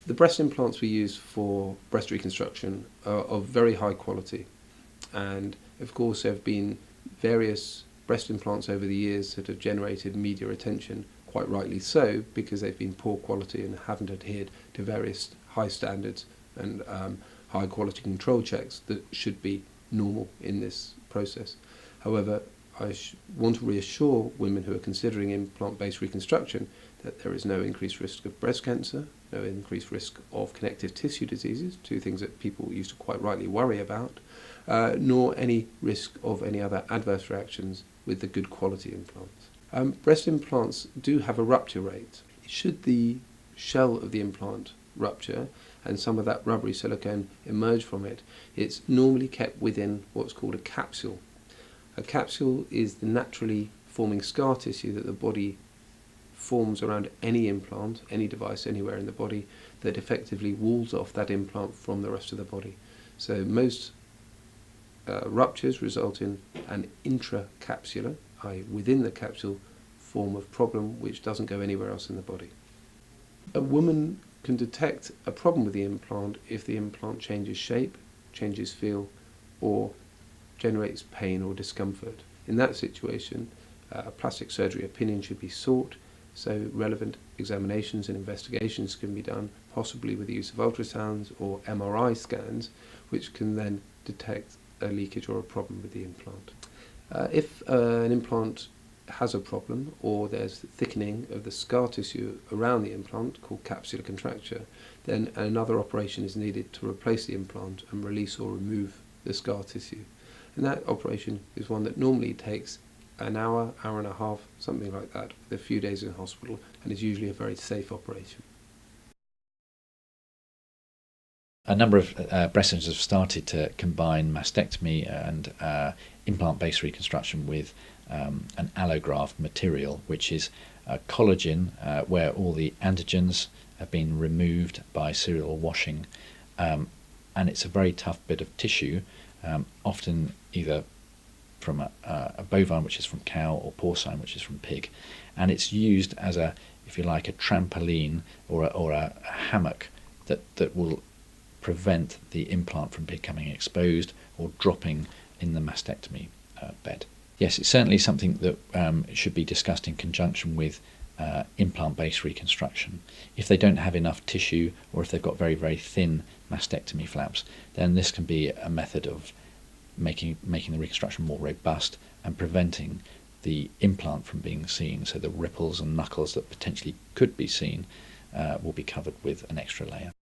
The breast implants we use for breast reconstruction are of very high quality, and of course there have been various breast implants over the years that have generated media attention, quite rightly so, because they've been poor quality and haven't adhered to various high standards and high quality control checks that should be normal in this process. However, I want to reassure women who are considering implant-based reconstruction that there is no increased risk of breast cancer, no increased risk of connective tissue diseases, two things that people used to quite rightly worry about, nor any risk of any other adverse reactions with the good quality implants. Breast implants do have a rupture rate. Should the shell of the implant rupture and some of that rubbery silicone emerge from it, it's normally kept within what's called a capsule. A capsule is the naturally forming scar tissue that the body forms around any implant, any device anywhere in the body, that effectively walls off that implant from the rest of the body. So most ruptures result in an intracapsular, i.e. within the capsule, form of problem which doesn't go anywhere else in the body. A woman can detect a problem with the implant if the implant changes shape, changes feel, or generates pain or discomfort. In that situation, a plastic surgery opinion should be sought, so relevant examinations and investigations can be done, possibly with the use of ultrasounds or MRI scans, which can then detect a leakage or a problem with the implant. If an implant has a problem, or there's thickening of the scar tissue around the implant called capsular contracture, then another operation is needed to replace the implant and release or remove the scar tissue. And that operation is one that normally takes an hour, hour and a half, something like that, with a few days in hospital, and is usually a very safe operation. A number of breast surgeons have started to combine mastectomy and implant-based reconstruction with an allograft material, which is collagen, where all the antigens have been removed by serial washing, and it's a very tough bit of tissue, often either from a bovine, which is from cow, or porcine, which is from pig, and it's used as a, if you like, a trampoline or a hammock that will prevent the implant from becoming exposed or dropping in the mastectomy bed. Yes, it's certainly something that should be discussed in conjunction with implant-based reconstruction. If they don't have enough tissue, or if they've got very, very thin mastectomy flaps, then this can be a method of making the reconstruction more robust and preventing the implant from being seen, so the ripples and knuckles that potentially could be seen will be covered with an extra layer.